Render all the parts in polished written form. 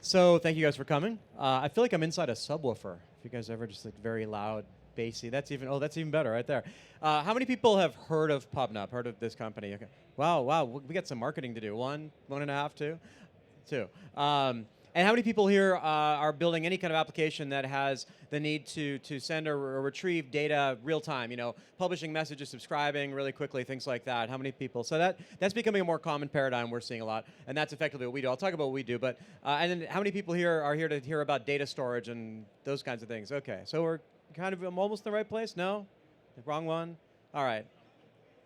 So thank you guys for coming. I feel like I'm inside a subwoofer. If you guys ever just like very loud, bassy, that's even better right there. How many people have heard of PubNub? Heard of this company? Okay. Wow. We got some marketing to do. One and a half, two. And how many people here are building any kind of application that has the need to send or retrieve data real time? You know, publishing messages, subscribing really quickly, things like that. How many people? So that's becoming a more common paradigm we're seeing a lot, and that's effectively what we do. I'll talk about what we do, but and then how many people here are here to hear about data storage and those kinds of things? Okay, so we're kind of almost in the right place. No, the wrong one. All right,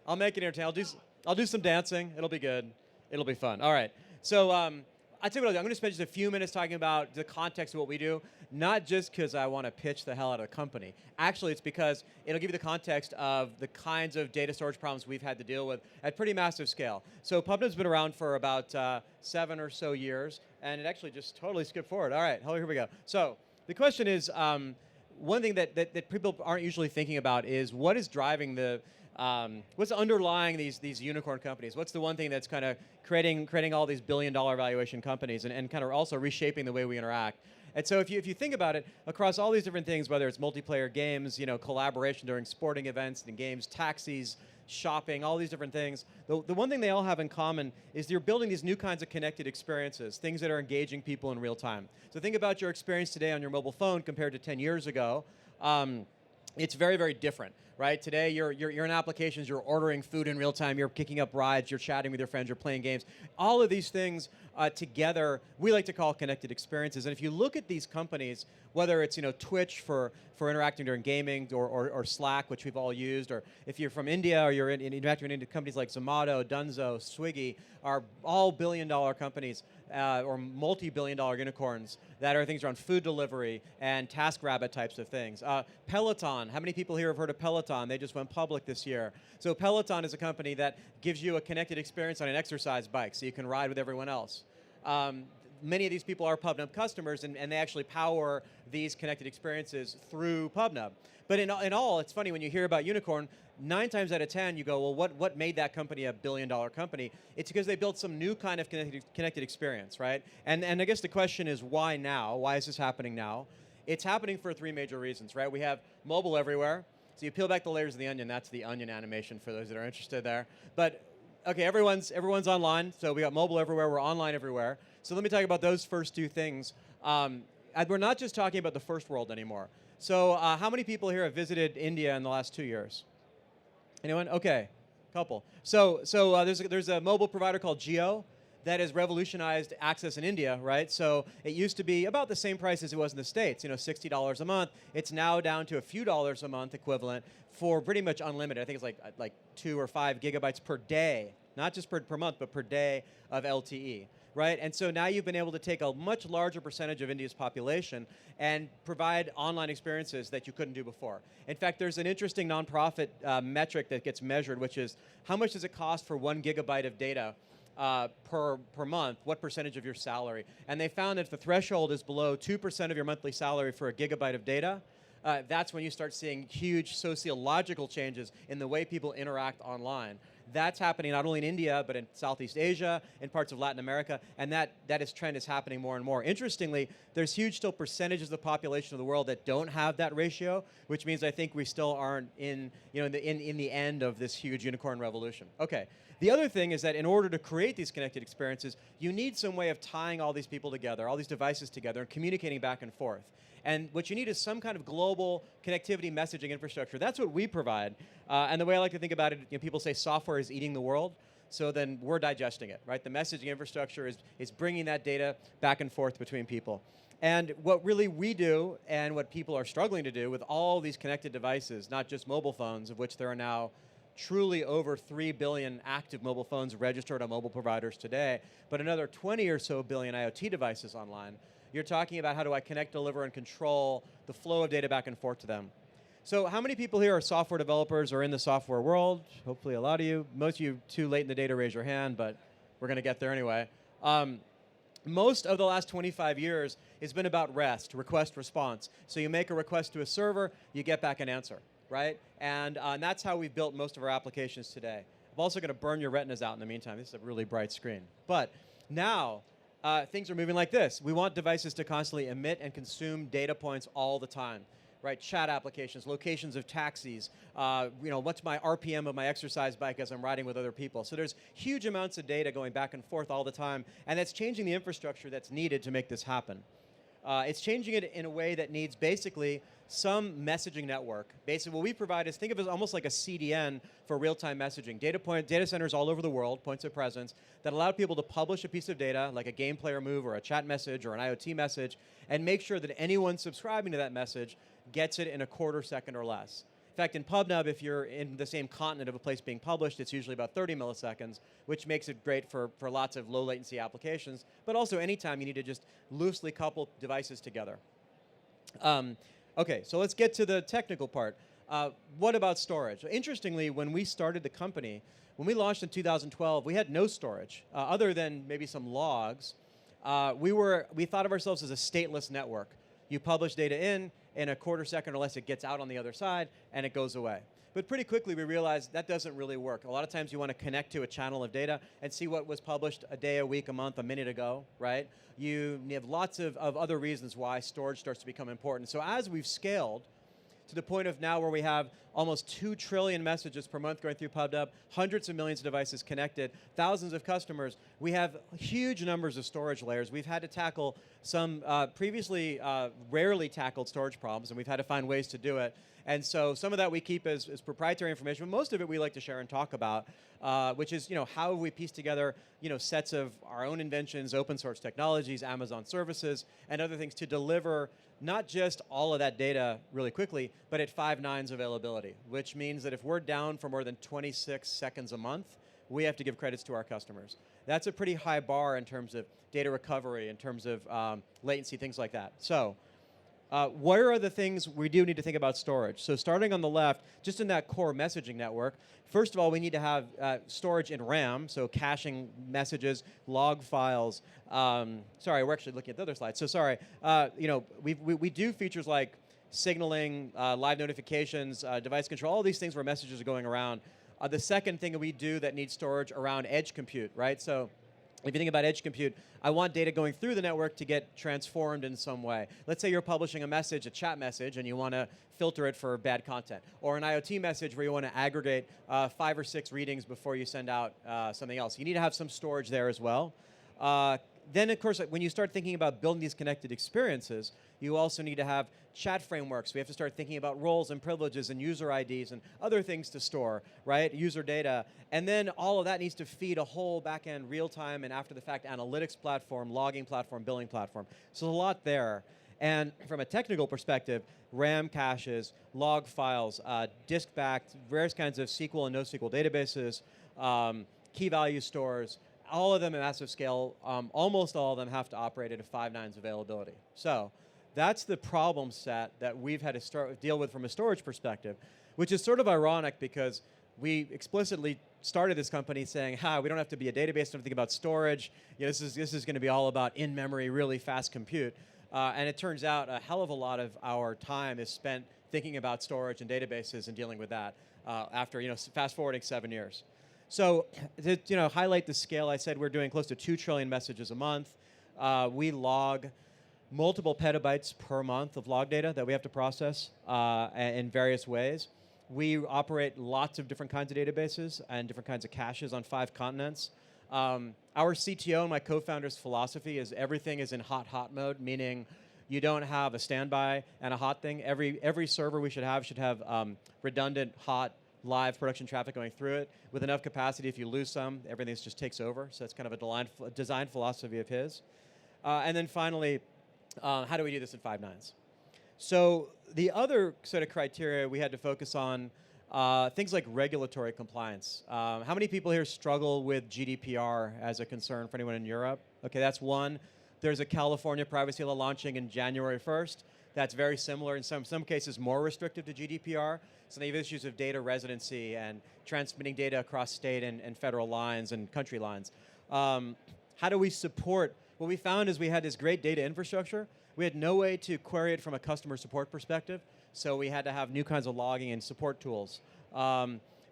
I'll make it entertaining. I'll do some dancing. It'll be good. It'll be fun. All right. So I tell you what I'll do. I'm going to spend just a few minutes talking about the context of what we do, not just because I want to pitch the hell out of the company. Actually, it's because it'll give you the context of the kinds of data storage problems we've had to deal with at pretty massive scale. So PubNub's been around for about 7 or so years, and it actually just totally skipped forward. All right, here we go. So the question is, one thing that people aren't usually thinking about is what is driving the what's underlying these unicorn companies? What's the one thing that's kind of creating all these billion-dollar valuation companies and kind of also reshaping the way we interact? And so if you think about it, across all these different things, whether it's multiplayer games, you know, collaboration during sporting events and games, taxis, shopping, all these different things, the one thing they all have in common is you're building these new kinds of connected experiences, things that are engaging people in real time. So think about your experience today on your mobile phone compared to 10 years ago. It's very, very different, right? Today, you're in applications, you're ordering food in real time, you're picking up rides, you're chatting with your friends, you're playing games. All of these things together, we like to call connected experiences. And if you look at these companies, whether it's Twitch for interacting during gaming, or Slack, which we've all used, or if you're from India or you're interacting into companies like Zomato, Dunzo, Swiggy, are all billion-dollar companies or multi-billion-dollar unicorns that are things around food delivery and TaskRabbit types of things. Peloton, how many people here have heard of Peloton? They just went public this year. So Peloton is a company that gives you a connected experience on an exercise bike so you can ride with everyone else. Many of these people are PubNub customers, and they actually power these connected experiences through PubNub. But in all, it's funny, when you hear about unicorn, 9 times out of 10, you go, well, what made that company a billion-dollar company? It's because they built some new kind of connected experience, right? And I guess the question is, why now? Why is this happening now? It's happening for 3 major reasons, right? We have mobile everywhere. So you peel back the layers of the onion. That's the onion animation for those that are interested there. But okay, everyone's online, so we got mobile everywhere, we're online everywhere. So let me talk about those first 2 things. We're not just talking about the first world anymore. So how many people here have visited India in the last 2 years? Anyone? Okay, couple. So there's a mobile provider called Jio that has revolutionized access in India, right? So it used to be about the same price as it was in the States, $60 a month. It's now down to a few dollars a month equivalent for pretty much unlimited. I think it's like 2 or 5 gigabytes per day, not just per month, but per day of LTE. Right? And so now you've been able to take a much larger percentage of India's population and provide online experiences that you couldn't do before. In fact, there's an interesting nonprofit metric that gets measured, which is how much does it cost for 1 gigabyte of data per month, what percentage of your salary? And they found that if the threshold is below 2% of your monthly salary for a gigabyte of data, that's when you start seeing huge sociological changes in the way people interact online. That's happening not only in India, but in Southeast Asia, in parts of Latin America, and that trend is happening more and more. Interestingly, there's huge still percentages of the population of the world that don't have that ratio, which means I think we still aren't in the end of this huge unicorn revolution. Okay. The other thing is that in order to create these connected experiences, you need some way of tying all these people together, all these devices together, and communicating back and forth. And what you need is some kind of global connectivity messaging infrastructure. That's what we provide. And the way I like to think about it, people say software is eating the world. So then we're digesting it, right? The messaging infrastructure is bringing that data back and forth between people. And what really we do, and what people are struggling to do with all these connected devices, not just mobile phones, of which there are now truly over 3 billion active mobile phones registered on mobile providers today, but another 20 or so billion IoT devices online. You're talking about how do I connect, deliver, and control the flow of data back and forth to them. So how many people here are software developers or in the software world? Hopefully a lot of you. Most of you too late in the day to raise your hand, but we're going to get there anyway. Most of the last 25 years has been about REST, request response. So you make a request to a server, you get back an answer, right? And that's how we've built most of our applications today. I'm also going to burn your retinas out in the meantime. This is a really bright screen. But now, things are moving like this. We want devices to constantly emit and consume data points all the time, right? Chat applications, locations of taxis, what's my RPM of my exercise bike as I'm riding with other people. So there's huge amounts of data going back and forth all the time, and that's changing the infrastructure that's needed to make this happen. It's changing it in a way that needs basically some messaging network. Basically what we provide is, think of it as almost like a CDN for real-time messaging. Data centers all over the world, points of presence, that allow people to publish a piece of data, like a game player move or a chat message or an IoT message, and make sure that anyone subscribing to that message gets it in a quarter second or less. In fact, in PubNub, if you're in the same continent of a place being published, it's usually about 30 milliseconds, which makes it great for lots of low latency applications, but also anytime you need to just loosely couple devices together. Okay, so let's get to the technical part. What about storage? Interestingly, when we started the company, when we launched in 2012, we had no storage, other than maybe some logs. We thought of ourselves as a stateless network. You publish data in a quarter second or less, it gets out on the other side, and it goes away. But pretty quickly, we realized that doesn't really work. A lot of times, you want to connect to a channel of data and see what was published a day, a week, a month, a minute ago, right? You have lots of other reasons why storage starts to become important. So as we've scaled to the point of now where we have almost 2 trillion messages per month going through PubNub, hundreds of millions of devices connected, thousands of customers, we have huge numbers of storage layers. We've had to tackle some previously rarely tackled storage problems, and we've had to find ways to do it. And so some of that we keep as proprietary information, but most of it we like to share and talk about, which is how have we pieced together sets of our own inventions, open source technologies, Amazon services, and other things to deliver not just all of that data really quickly, but at 5 nines availability, which means that if we're down for more than 26 seconds a month, we have to give credits to our customers. That's a pretty high bar in terms of data recovery, in terms of latency, things like that. So where are the things we do need to think about storage? So starting on the left, just in that core messaging network, first of all, we need to have storage in RAM, so caching messages, log files. Sorry, we're actually looking at the other slide. So sorry, we do features like signaling, live notifications, device control, all these things where messages are going around. The second thing that we do that needs storage around edge compute, right? So if you think about edge compute, I want data going through the network to get transformed in some way. Let's say you're publishing a message, a chat message, and you want to filter it for bad content. Or an IoT message where you want to aggregate 5 or 6 readings before you send out something else. You need to have some storage there as well. Then, of course, when you start thinking about building these connected experiences, you also need to have chat frameworks. We have to start thinking about roles and privileges and user IDs and other things to store, right? User data. And then all of that needs to feed a whole back-end real-time and after-the-fact analytics platform, logging platform, billing platform. So there's a lot there. And from a technical perspective, RAM caches, log files, disk-backed, various kinds of SQL and NoSQL databases, key value stores, all of them at massive scale, almost all of them have to operate at a 5 nines availability. So that's the problem set that we've had to deal with from a storage perspective, which is sort of ironic because we explicitly started this company saying, we don't have to be a database, don't think about storage. This is going to be all about in-memory, really fast compute. And it turns out a hell of a lot of our time is spent thinking about storage and databases and dealing with that after fast forwarding 7 years. So to highlight the scale, I said we're doing close to 2 trillion messages a month. We log multiple petabytes per month of log data that we have to process in various ways. We operate lots of different kinds of databases and different kinds of caches on 5 continents. Our CTO and my co-founder's philosophy is everything is in hot mode, meaning you don't have a standby and a hot thing. Every server we should have redundant, hot, live production traffic going through it with enough capacity. If you lose some, everything just takes over. So it's kind of a design philosophy of his. And then finally, how do we do this in 5 nines? So the other sort of criteria we had to focus on things like regulatory compliance. How many people here struggle with GDPR as a concern for anyone in Europe? Okay, that's one. There's a California privacy law launching in January 1st. That's very similar, in some cases more restrictive to GDPR. So they have issues of data residency and transmitting data across state and federal lines and country lines. How do we support? What we found is we had this great data infrastructure. We had no way to query it from a customer support perspective, so we had to have new kinds of logging and support tools.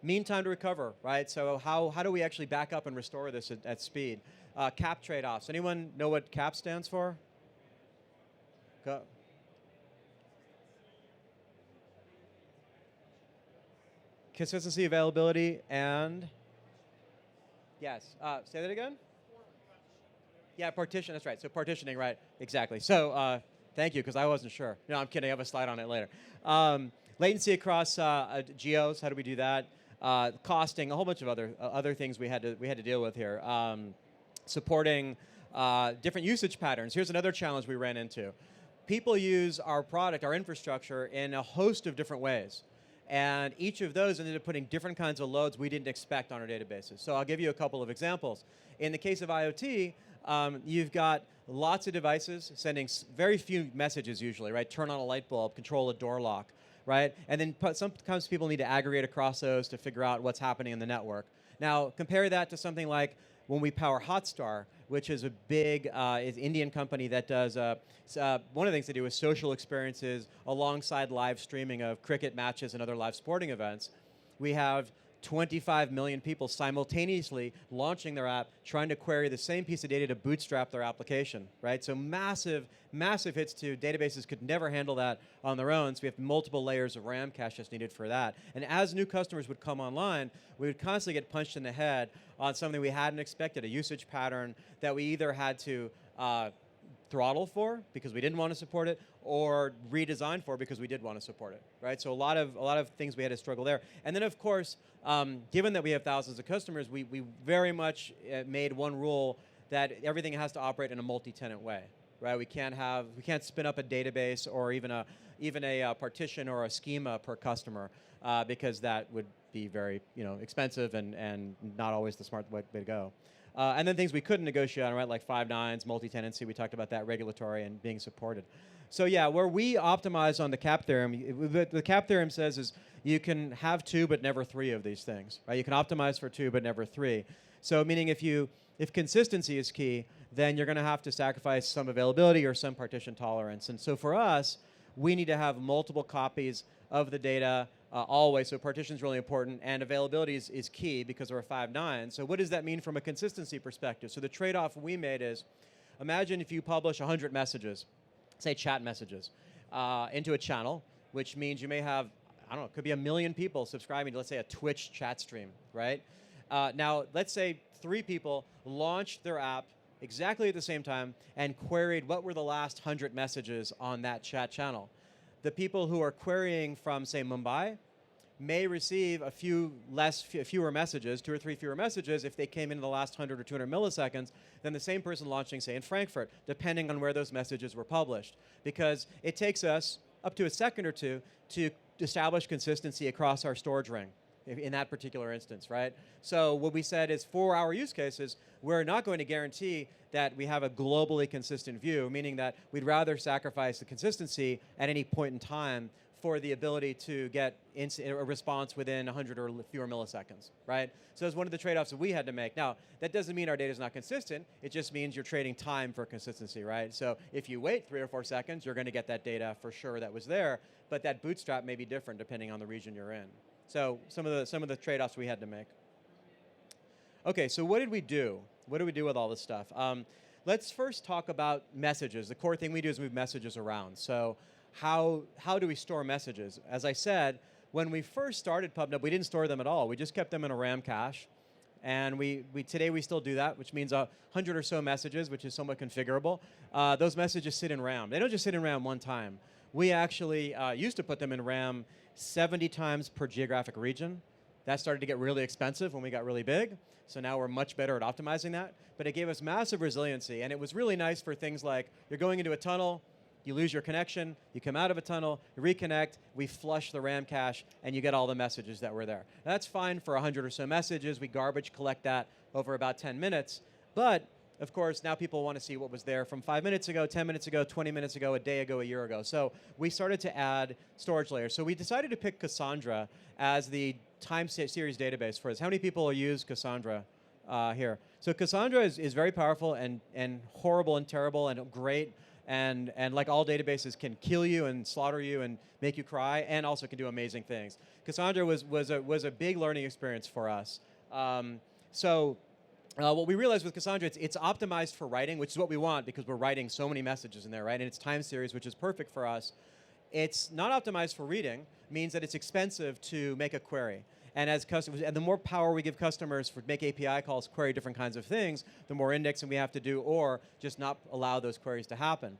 Mean time to recover, right? So how do we actually back up and restore this at speed? cap trade-offs. Anyone know what cap stands for? Go. Consistency, availability, and yes. Say that again? Yeah, partition, that's right. So partitioning, right, exactly. So thank you, because I wasn't sure. No, I'm kidding, I have a slide on it later. Latency across geos, how do we do that? Costing, a whole bunch of other things we had to deal with here. Supporting different usage patterns. Here's another challenge we ran into. People use our product, our infrastructure, in a host of different ways. And each of those ended up putting different kinds of loads we didn't expect on our databases. So I'll give you a couple of examples. In the case of IoT, you've got lots of devices sending very few messages usually, right? Turn on a light bulb, control a door lock, right? And then sometimes people need to aggregate across those to figure out what's happening in the network. Now, compare that to something like when we power Hotstar, which is a big Indian company that does, one of the things they do is social experiences alongside live streaming of cricket matches and other live sporting events. We have 25 million people simultaneously launching their app, trying to query the same piece of data to bootstrap their application, right? So massive, massive hits to databases could never handle that on their own, so we have multiple layers of RAM cache that's needed for that. And as new customers would come online, we would constantly get punched in the head on something we hadn't expected, a usage pattern that we either had to throttle for because we didn't want to support it, or redesign for because we did want to support it, right? So a lot of things we had to struggle there. And then of course, given that we have thousands of customers, we very much made one rule that everything has to operate in a multi-tenant way, right? We can't spin up a database or even a partition or a schema per customer because that would be very expensive and not always the smart way to go. And then things we couldn't negotiate on, right, like 5 nines, multi-tenancy, we talked about that, regulatory and being supported. So yeah, where we optimize on the cap theorem, what the cap theorem says is you can have 2 but never 3 of these things, right? You can optimize for 2 but never 3. So meaning if consistency is key, then you're going to have to sacrifice some availability or some partition tolerance. And so for us, we need to have multiple copies of the data always, so partition is really important, and availability is key because we're 5 nines. So what does that mean from a consistency perspective? So the trade-off we made is, imagine if you publish 100 messages, say chat messages, into a channel, which means you may have, I don't know, it could be 1 million people subscribing to, let's say, a Twitch chat stream, right? Now, let's say 3 people launched their app exactly at the same time and queried what were the last 100 messages on that chat channel. The people who are querying from, say, Mumbai may receive fewer messages, 2 or 3 fewer messages if they came in the last 100 or 200 milliseconds than the same person launching, say, in Frankfurt, depending on where those messages were published. Because it takes us up to a second or two to establish consistency across our storage ring in that particular instance, right? So what we said is for our use cases, we're not going to guarantee that we have a globally consistent view, meaning that we'd rather sacrifice the consistency at any point in time for the ability to get a response within 100 or fewer milliseconds, right? So that's one of the trade-offs that we had to make. Now, that doesn't mean our data is not consistent. It just means you're trading time for consistency, right? So if you wait 3 or 4 seconds, you're going to get that data for sure that was there, but that bootstrap may be different depending on the region you're in. So some of the trade-offs we had to make. Okay, so what did we do? What do we do with all this stuff? Let's first talk about messages. The core thing we do is move messages around. So how do we store messages? As I said, when we first started PubNub, we didn't store them at all. We just kept them in a RAM cache. And today we still do that, which means 100 or so messages, which is somewhat configurable. Those messages sit in RAM. They don't just sit in RAM one time. We actually used to put them in RAM 70 times per geographic region. That started to get really expensive when we got really big. So now we're much better at optimizing that. But it gave us massive resiliency. And it was really nice for things like you're going into a tunnel, you lose your connection, you come out of a tunnel, you reconnect, we flush the RAM cache, and you get all the messages that were there. Now, that's fine for 100 or so messages. We garbage collect that over about 10 minutes. But of course, now people want to see what was there from 5 minutes ago, 10 minutes ago, 20 minutes ago, a day ago, a year ago. So we started to add storage layers. So we decided to pick Cassandra as the time series database for this. How many people use Cassandra here? So Cassandra is very powerful and horrible and terrible and great. And like all databases, can kill you and slaughter you and make you cry, and also can do amazing things. Cassandra was a big learning experience for us. So what we realized with Cassandra, it's optimized for writing, which is what we want because we're writing so many messages in there, right? And it's time series, which is perfect for us. It's not optimized for reading, means that it's expensive to make a query. And as customers, and the more power we give customers for make API calls, query different kinds of things, the more indexing we have to do, or just not allow those queries to happen.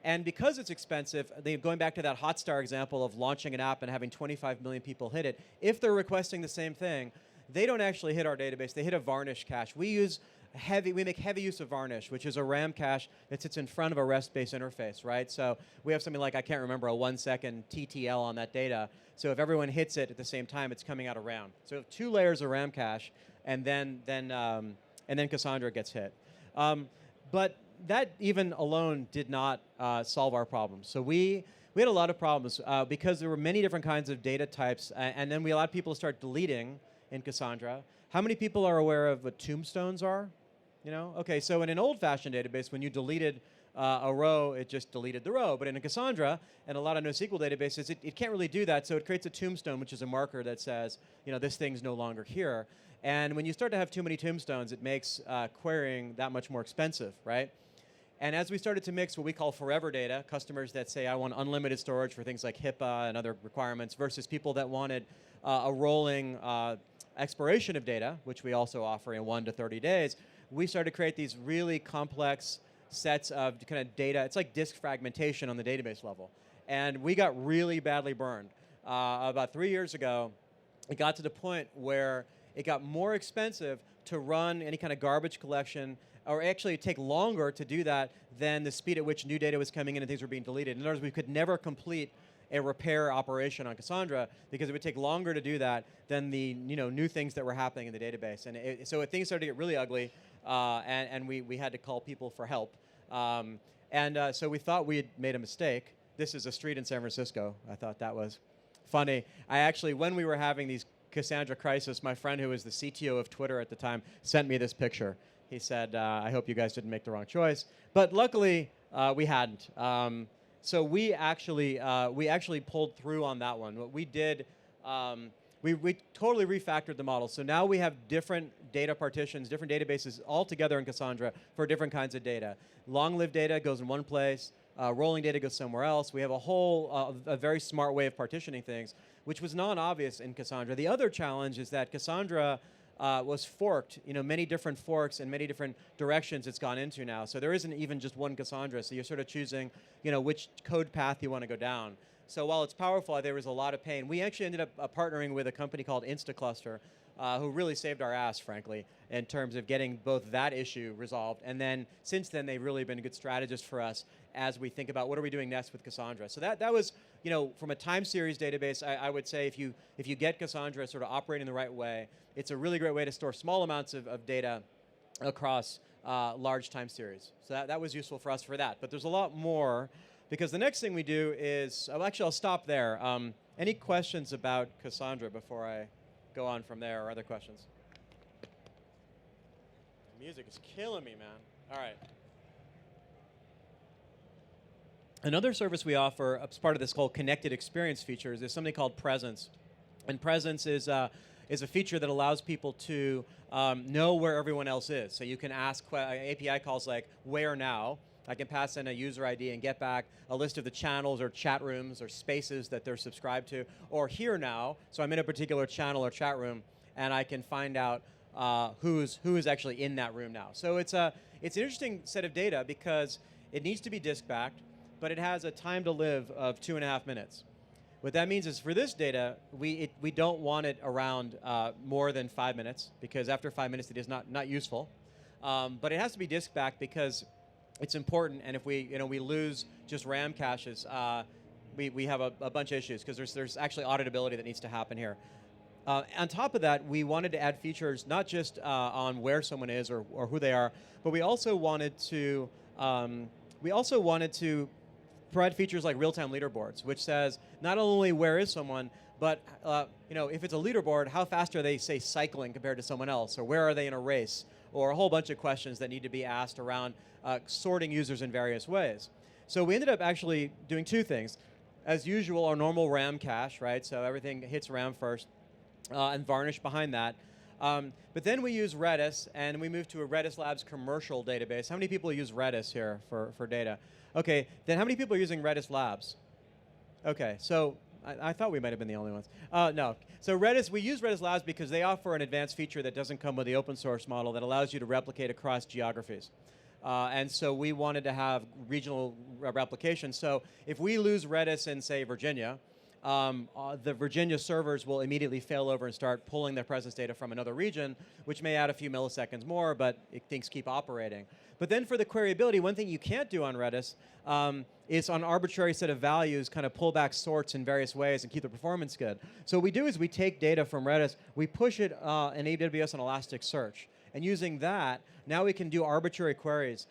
And because it's expensive, going back to that Hotstar example of launching an app and having 25 million people hit it, if they're requesting the same thing, they don't actually hit our database. They hit a varnish cache. We make heavy use of varnish, which is a RAM cache that sits in front of a REST-based interface, right? So we have something like, I can't remember, a 1-second TTL on that data. So if everyone hits it at the same time, it's coming out of RAM. So 2 layers of RAM cache, and then Cassandra gets hit. But that even alone did not solve our problems. So we had a lot of problems because there were many different kinds of data types, and then we allowed people to start deleting in Cassandra. How many people are aware of what tombstones are? You know? Okay, so in an old-fashioned database, when you deleted a row, it just deleted the row. But in a Cassandra and a lot of NoSQL databases, it can't really do that, so it creates a tombstone, which is a marker that says, this thing's no longer here. And when you start to have too many tombstones, it makes querying that much more expensive, right? And as we started to mix what we call forever data, customers that say, I want unlimited storage for things like HIPAA and other requirements, versus people that wanted a rolling expiration of data, which we also offer in 1 to 30 days, we started to create these really complex sets of kind of data. It's like disk fragmentation on the database level. And we got really badly burned. About 3 years ago, it got to the point where it got more expensive to run any kind of garbage collection, or actually take longer to do that than the speed at which new data was coming in and things were being deleted. In other words, we could never complete a repair operation on Cassandra because it would take longer to do that than the new things that were happening in the database. And so things started to get really ugly, and we had to call people for help. So we thought we had made a mistake. This is a street in San Francisco. I thought that was funny. I actually, when we were having these Cassandra crisis, my friend who was the CTO of Twitter at the time sent me this picture. He said, I hope you guys didn't make the wrong choice. But luckily, we hadn't. So we actually pulled through on that one. What we did, we totally refactored the model. So now we have different data partitions, different databases all together in Cassandra for different kinds of data. Long-lived data goes in one place. Rolling data goes somewhere else. We have a whole, a very smart way of partitioning things, which was non-obvious in Cassandra. The other challenge is that Cassandra was forked, many different forks and many different directions it's gone into now. So there isn't even just one Cassandra. So you're sort of choosing, which code path you want to go down. So while it's powerful, there was a lot of pain. We actually ended up partnering with a company called InstaCluster, who really saved our ass, frankly, in terms of getting both that issue resolved. And then since then, they've really been a good strategist for us as we think about what are we doing next with Cassandra. So that was, from a time series database, I would say if you get Cassandra sort of operating the right way, it's a really great way to store small amounts of data across large time series. So that was useful for us for that. But there's a lot more, because the next thing we do is, actually I'll stop there. Any questions about Cassandra before I go on from there, or other questions? The music is killing me, man. All right. Another service we offer as part of this whole connected experience features is something called Presence. And Presence is a feature that allows people to know where everyone else is. So you can ask API calls like, where now? I can pass in a user ID and get back a list of the channels or chat rooms or spaces that they're subscribed to. Or here now, so I'm in a particular channel or chat room, and I can find out who is actually in that room now. So it's an interesting set of data because it needs to be disk-backed, but it has a time to live of 2.5 minutes. What that means is for this data, we don't want it around more than 5 minutes, because after 5 minutes it is not useful. But it has to be disk-backed because it's important, and if we lose just RAM caches, we have a bunch of issues, because there's actually auditability that needs to happen here. On top of that, we wanted to add features not just on where someone is or who they are, but we also wanted to provide features like real-time leaderboards, which says not only where is someone, but if it's a leaderboard, how fast are they, say, cycling compared to someone else, or where are they in a race, or a whole bunch of questions that need to be asked around sorting users in various ways. So we ended up actually doing two things. As usual, our normal RAM cache, right? So everything hits RAM first, and varnish behind that. But then we use Redis, and we move to a Redis Labs commercial database. How many people use Redis here for data? Okay, then how many people are using Redis Labs? Okay, so I thought we might have been the only ones. No, so Redis, we use Redis Labs because they offer an advanced feature that doesn't come with the open source model that allows you to replicate across geographies. And so we wanted to have regional replication. So if we lose Redis in, say, Virginia, the Virginia servers will immediately fail over and start pulling their presence data from another region, which may add a few milliseconds more, but things keep operating. But then for the queryability, one thing you can't do on Redis is on arbitrary set of values kind of pull back sorts in various ways and keep the performance good. So what we do is we take data from Redis, we push it in AWS and Elasticsearch. And using that, now we can do arbitrary queries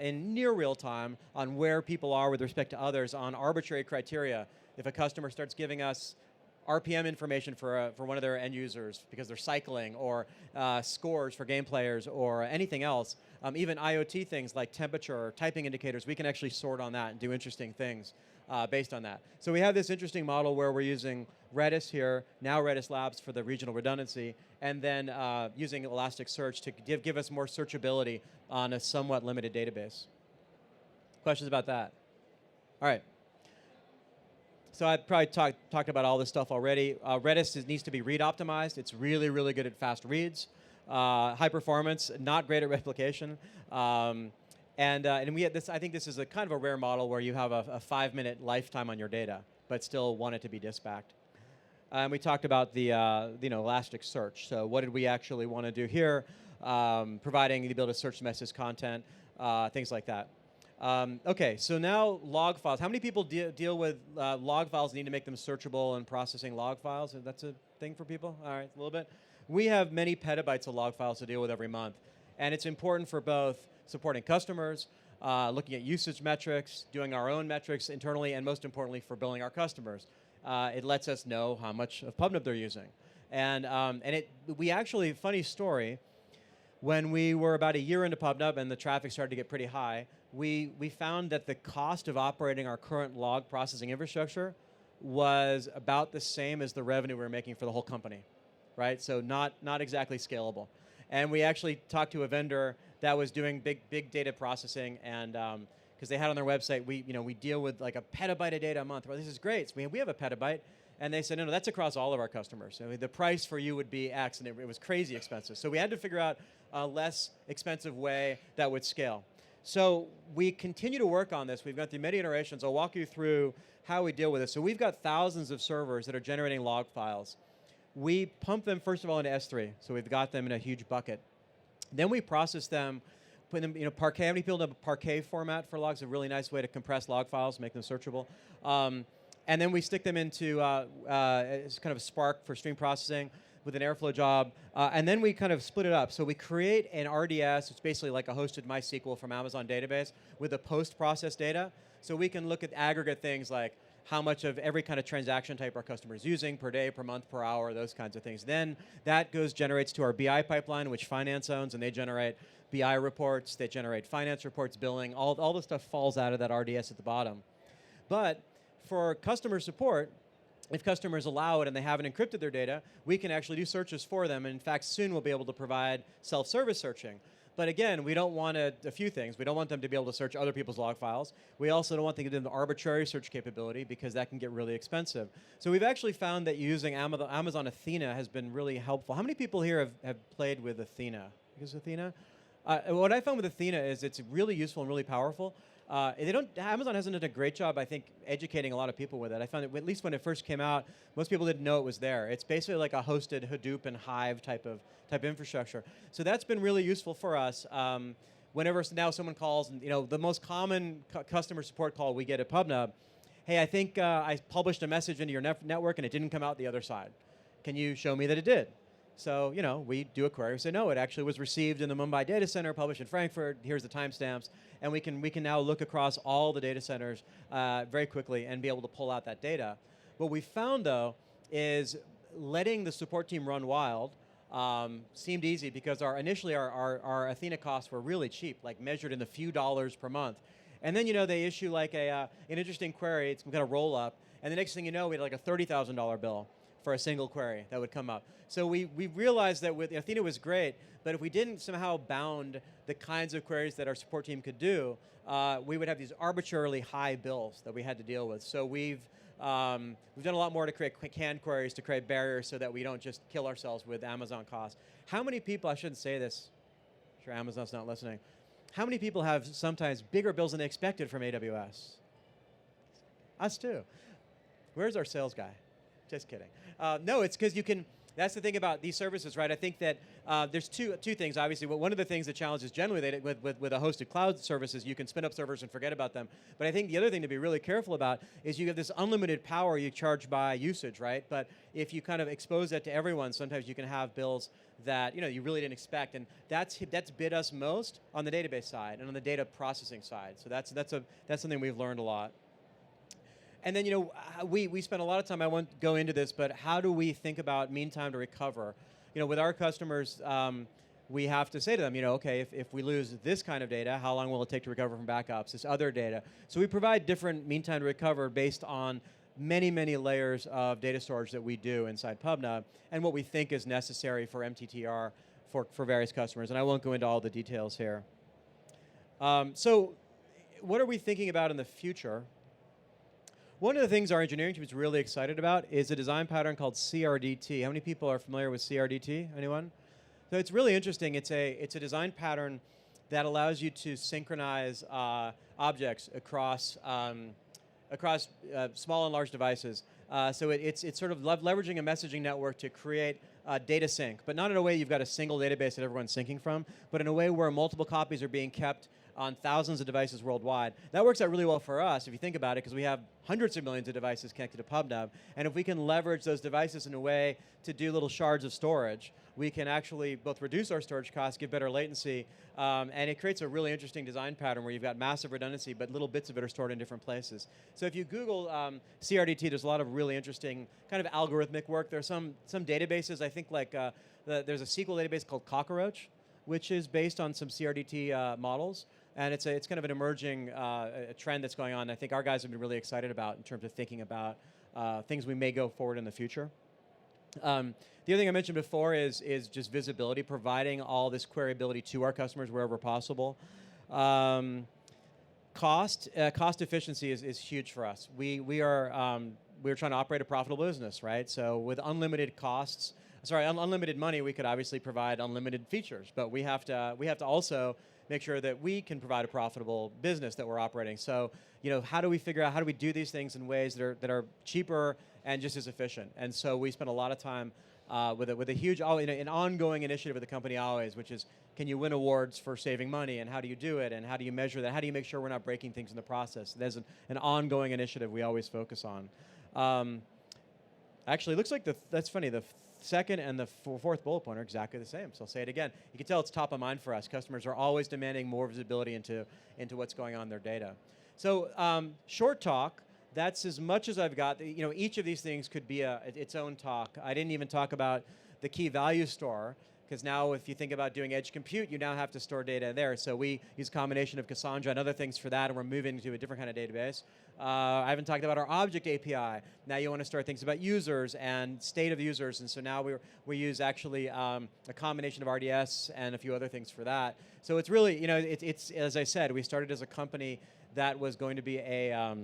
in near real time on where people are with respect to others on arbitrary criteria. If a customer starts giving us RPM information for one of their end users because they're cycling, or scores for game players, or anything else, even IoT things like temperature or typing indicators, we can actually sort on that and do interesting things based on that. So we have this interesting model where we're using Redis here, now Redis Labs for the regional redundancy, and then using Elasticsearch to give us more searchability on a somewhat limited database. Questions about that? All right. So I've probably talked about all this stuff already. Redis needs to be read optimized. It's really, really good at fast reads. High performance, not great at replication. And we had this, I think this is a kind of a rare model where you have a 5-minute lifetime on your data, but still want it to be dispatched. And we talked about the Elasticsearch. So what did we actually want to do here? Providing the ability to search message content, things like that. Okay, so now log files. How many people deal with log files, need to make them searchable and processing log files? That's a thing for people? All right, a little bit. We have many petabytes of log files to deal with every month. And it's important for both supporting customers, looking at usage metrics, doing our own metrics internally, and most importantly for billing our customers. It lets us know how much of PubNub they're using. And we actually, funny story, when we were about a year into PubNub and the traffic started to get pretty high, we found that the cost of operating our current log processing infrastructure was about the same as the revenue we were making for the whole company, right? So not exactly scalable. And we actually talked to a vendor that was doing big data processing, and because they had on their website, we deal with like a petabyte of data a month. Well, this is great. So we have a petabyte. And they said, no, that's across all of our customers. I mean, the price for you would be X, and it was crazy expensive. So we had to figure out a less expensive way that would scale. So we continue to work on this. We've gone through many iterations. I'll walk you through how we deal with this. So we've got thousands of servers that are generating log files. We pump them, first of all, into S3. So we've got them in a huge bucket. Then we process them, put them, Parquet. How many people know Parquet format for logs? A really nice way to compress log files, make them searchable. And then we stick them into it's kind of a Spark for stream processing with an Airflow job. And then we kind of split it up. So we create an RDS. It's basically like a hosted MySQL from Amazon database with a post-process data. So we can look at aggregate things like how much of every kind of transaction type our customer is using per day, per month, per hour, those kinds of things. Then that generates to our BI pipeline, which finance owns, and they generate BI reports, they generate finance reports, billing, all the stuff falls out of that RDS at the bottom. But for customer support, if customers allow it and they haven't encrypted their data, we can actually do searches for them. And in fact, soon we'll be able to provide self-service searching. But again, we don't want a few things. We don't want them to be able to search other people's log files. We also don't want them to give them the arbitrary search capability because that can get really expensive. So we've actually found that using Amazon Athena has been really helpful. How many people here have played with Athena? Use Athena? What I found with Athena is it's really useful and really powerful. Amazon hasn't done a great job, I think, educating a lot of people with it. I found that at least when it first came out, most people didn't know it was there. It's basically like a hosted Hadoop and Hive type infrastructure. So that's been really useful for us. Whenever now someone calls, and the most common customer support call we get at PubNub, hey, I think I published a message into your network and it didn't come out the other side. Can you show me that it did? So, we do a query. We say, no, it actually was received in the Mumbai data center, published in Frankfurt. Here's the timestamps. And we can now look across all the data centers very quickly and be able to pull out that data. What we found, though, is letting the support team run wild seemed easy because initially our Athena costs were really cheap, like measured in the few dollars per month. And then, they issue like an interesting query. It's got a roll up. And the next thing you know, we had like a $30,000 bill for a single query that would come up. So we realized that with Athena was great, but if we didn't somehow bound the kinds of queries that our support team could do, we would have these arbitrarily high bills that we had to deal with. So we've done a lot more to create canned queries, to create barriers so that we don't just kill ourselves with Amazon costs. How many people, I shouldn't say this, I'm sure Amazon's not listening, how many people have sometimes bigger bills than they expected from AWS? Us too. Where's our sales guy? Just kidding. No, it's because you can, that's the thing about these services, right? I think that there's two things, obviously. One of the things that challenges generally that with a hosted cloud services, you can spin up servers and forget about them. But I think the other thing to be really careful about is you have this unlimited power you charge by usage, right? But if you kind of expose that to everyone, sometimes you can have bills that you really didn't expect, and that's bit us most on the database side and on the data processing side. So that's something we've learned a lot. And then, we spent a lot of time, I won't go into this, but how do we think about mean time to recover? With our customers, we have to say to them, okay, if we lose this kind of data, how long will it take to recover from backups, this other data? So we provide different mean time to recover based on many, many layers of data storage that we do inside PubNub and what we think is necessary for MTTR for various customers. And I won't go into all the details here. So what are we thinking about in the future? One of the things our engineering team is really excited about is a design pattern called CRDT. How many people are familiar with CRDT? Anyone? So it's really interesting. It's a design pattern that allows you to synchronize objects across small and large devices. So it's sort of leveraging a messaging network to create data sync, but not in a way you've got a single database that everyone's syncing from, but in a way where multiple copies are being kept on thousands of devices worldwide. That works out really well for us, if you think about it, because we have hundreds of millions of devices connected to PubNub, and if we can leverage those devices in a way to do little shards of storage, we can actually both reduce our storage costs, give better latency, and it creates a really interesting design pattern where you've got massive redundancy, but little bits of it are stored in different places. So if you Google CRDT, there's a lot of really interesting kind of algorithmic work. There's some databases, I think like there's a SQL database called Cockroach, which is based on some CRDT models. And it's kind of an emerging a trend that's going on. I think our guys have been really excited about in terms of thinking about things we may go forward in the future. The other thing I mentioned before is just visibility, providing all this queryability to our customers wherever possible. Cost efficiency is huge for us. We're trying to operate a profitable business, right? So with unlimited costs, unlimited money, we could obviously provide unlimited features, but we have to also make sure that we can provide a profitable business that we're operating. So, how do we figure out how do we do these things in ways that are cheaper and just as efficient? And so we spend a lot of time with a huge, an ongoing initiative of the company always, which is, can you win awards for saving money, and how do you do it, and how do you measure that? How do you make sure we're not breaking things in the process? There's an ongoing initiative we always focus on. Actually, it looks like that's funny. The second and the fourth bullet point are exactly the same, so I'll say it again. You can tell it's top of mind for us. Customers are always demanding more visibility into what's going on in their data. So short talk, that's as much as I've got. Each of these things could be its own talk. I didn't even talk about the key value store, because now if you think about doing edge compute, you now have to store data there. So we use a combination of Cassandra and other things for that, and we're moving to a different kind of database. I haven't talked about our object API. Now you want to start things about users and state of users, and so now we use actually a combination of RDS and a few other things for that. So it's really, it's as I said, we started as a company that was going to be a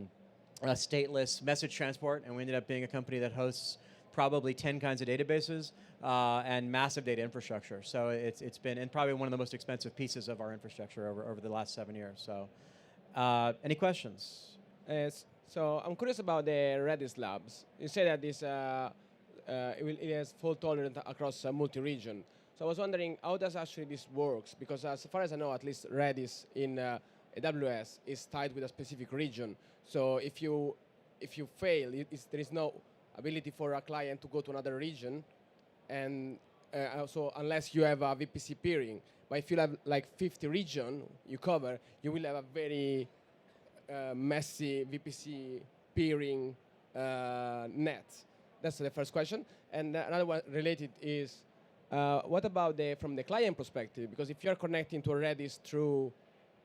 stateless message transport, and we ended up being a company that hosts probably 10 kinds of databases and massive data infrastructure. So it's been and probably one of the most expensive pieces of our infrastructure over the last 7 years. So any questions? So I'm curious about the Redis Labs. You say that this it has fault tolerant across multi-region. So I was wondering how does actually this works, because as far as I know, at least Redis in AWS is tied with a specific region. So if you fail, there is no ability for a client to go to another region, and also unless you have a VPC peering. But if you have like 50 region you cover, you will have a very messy VPC peering net. That's the first question. And another one related is, what about from the client perspective? Because if you're connecting to a Redis through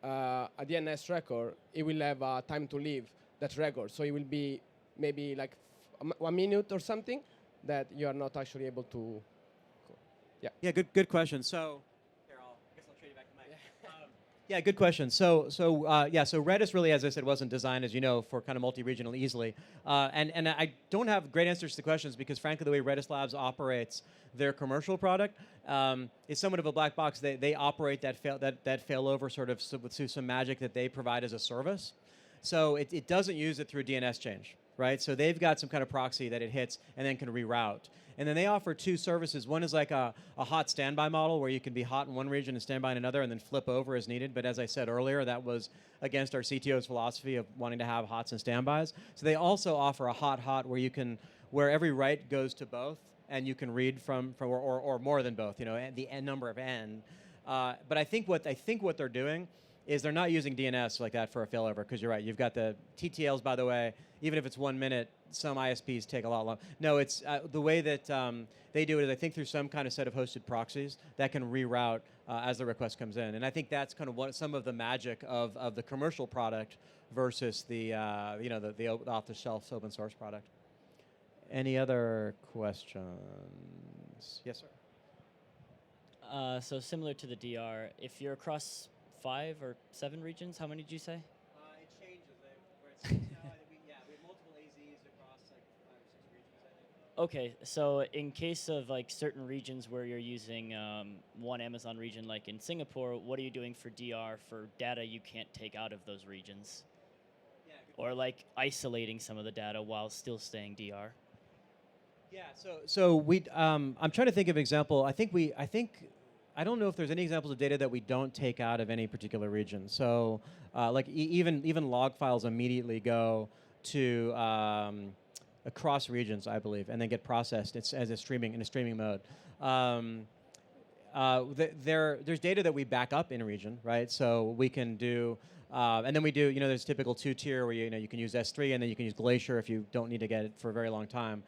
a DNS record, it will have time to leave that record. So it will be maybe like 1 minute or something. that you are not actually able to. Yeah. Yeah, good question. So, here, I guess I'll trade you back the mic. Yeah, good question. So Redis really, as I said, wasn't designed, as you know, for kind of multi-regional easily. And I don't have great answers to the questions because, frankly, the way Redis Labs operates their commercial product is somewhat of a black box. They operate that failover sort of through some magic that they provide as a service. So it doesn't use it through a DNS change, right? So they've got some kind of proxy that it hits and then can reroute. And then they offer two services. One is like a hot standby model where you can be hot in one region and standby in another and then flip over as needed. But as I said earlier, that was against our CTO's philosophy of wanting to have hots and standbys. So they also offer a hot where every write goes to both and you can read from or more than both, the n number of n. But I think what they're doing is they're not using DNS like that for a failover, because you're right. You've got the TTLs, by the way. Even if it's 1 minute, some ISPs take a lot longer. No, it's the way that they do it is I think through some kind of set of hosted proxies that can reroute as the request comes in. And I think that's kind of some of the magic of the commercial product versus the the off-the-shelf open source product. Any other questions? Yes, sir. So similar to the DR, if you're across 5 or 7 regions, how many did you say? It changes. We have multiple AZs across like 5 or 6 regions, I think. Okay, so in case of like certain regions where you're using one Amazon region, like in Singapore, what are you doing for DR for data you can't take out of those regions? Yeah, or like isolating some of the data while still staying DR? Yeah, so we I'm trying to think of an example. I don't know if there's any examples of data that we don't take out of any particular region. So like even log files immediately go to across regions, I believe, and then get processed. It's as a streaming mode. There's data that we back up in a region, right? So we can do, and then we do. There's typical 2-tier where you can use S3 and then you can use Glacier if you don't need to get it for a very long time.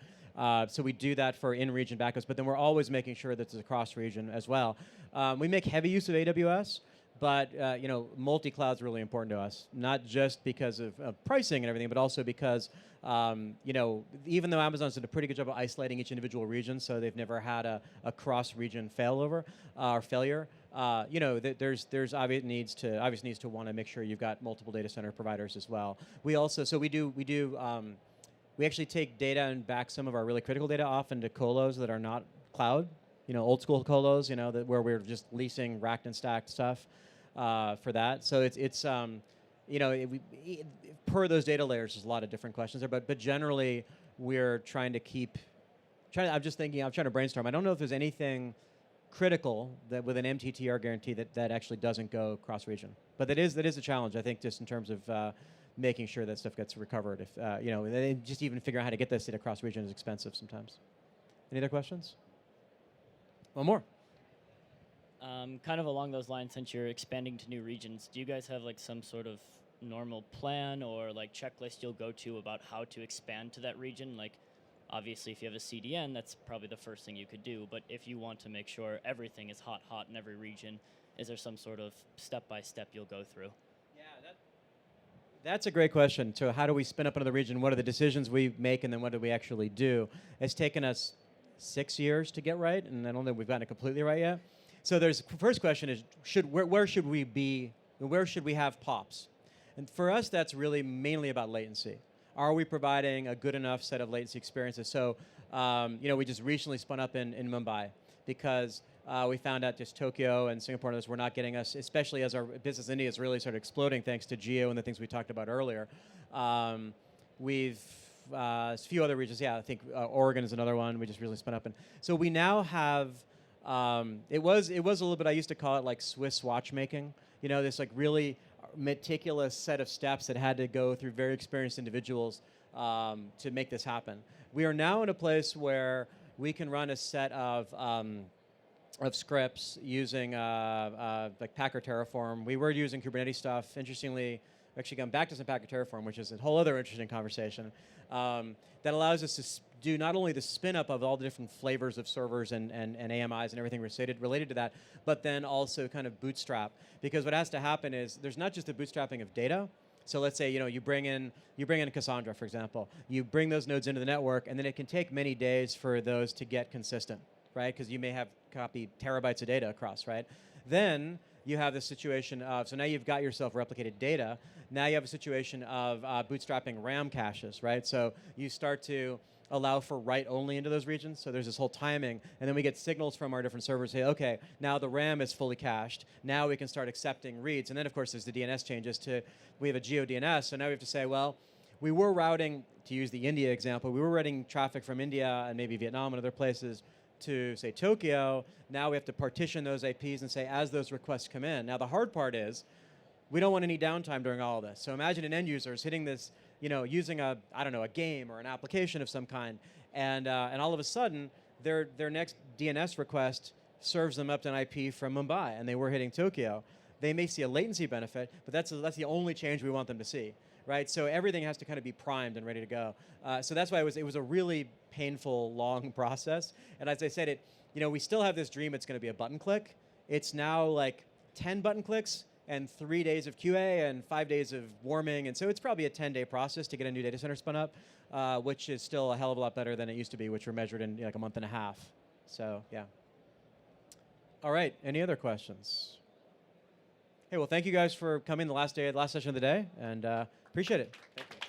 So we do that for in-region backups, but then we're always making sure that it's across region as well. We make heavy use of AWS, but multi-cloud is really important to us, not just because of pricing and everything, but also because even though Amazon's did a pretty good job of isolating each individual region, so they've never had a cross-region failover or failure. There's obvious needs to want to make sure you've got multiple data center providers as well. We also we actually take data and back some of our really critical data off into colos that are not cloud, old school colos, where we're just leasing racked and stacked stuff for that. So it's per those data layers, there's a lot of different questions there, but generally we're trying to I'm trying to brainstorm. I don't know if there's anything critical that with an MTTR guarantee that actually doesn't go cross region, but that is a challenge, I think, just in terms of making sure that stuff gets recovered. If just even figuring out how to get this data across region is expensive sometimes. Any other questions? One more. Kind of along those lines, since you're expanding to new regions, do you guys have like some sort of normal plan or like checklist you'll go to about how to expand to that region? Like, obviously, if you have a CDN, that's probably the first thing you could do. But if you want to make sure everything is hot in every region, is there some sort of step-by-step you'll go through? That's a great question. So how do we spin up another region? What are the decisions we make, and then what do we actually do? It's taken us 6 years to get right, and I don't think we've gotten it completely right yet. So the first question is, where should we be? Where should we have POPs? And for us, that's really mainly about latency. Are we providing a good enough set of latency experiences? So we just recently spun up in Mumbai because we found out just Tokyo and Singapore and others were not getting us, especially as our business in India has really started exploding thanks to Geo and the things we talked about earlier. We've a few other regions. Yeah, I think Oregon is another one we just really spun up in. So we now have, it was a little bit, I used to call it like Swiss watchmaking. This like really meticulous set of steps that had to go through very experienced individuals to make this happen. We are now in a place where we can run a set of scripts using like Packer Terraform. We were using Kubernetes stuff. Interestingly, we've actually gone back to some Packer Terraform, which is a whole other interesting conversation, that allows us to do not only the spin up of all the different flavors of servers and AMIs and everything related to that, but then also kind of bootstrap. Because what has to happen is there's not just the bootstrapping of data, So let's say you bring in Cassandra, for example. You bring those nodes into the network, and then it can take many days for those to get consistent, right? Because you may have copied terabytes of data across, right? Then you have this situation of, so now you've got yourself replicated data. Now you have a situation of bootstrapping RAM caches, right? So you start to allow for write only into those regions. So there's this whole timing, and then we get signals from our different servers say, okay, now the RAM is fully cached. Now we can start accepting reads. And then of course there's the DNS changes to, we have a GeoDNS, so now we have to say, well, we were routing, to use the India example, we were routing traffic from India and maybe Vietnam and other places to, say, Tokyo. Now we have to partition those IPs and say, as those requests come in. Now the hard part is, we don't want any downtime during all of this. So imagine an end user is hitting this, using a game or an application of some kind, and all of a sudden, their next DNS request serves them up to an IP from Mumbai, and they were hitting Tokyo. They may see a latency benefit, but that's the only change we want them to see, right? So everything has to kind of be primed and ready to go. So that's why it was a really painful, long process. And as I said, we still have this dream it's going to be a button click. It's now like 10 button clicks and 3 days of QA and 5 days of warming. And so it's probably a 10-day process to get a new data center spun up, which is still a hell of a lot better than it used to be, which were measured in like a month and a half. So, yeah. All right, any other questions? Hey, well, thank you guys for coming the last session of the day, and appreciate it. Thank you.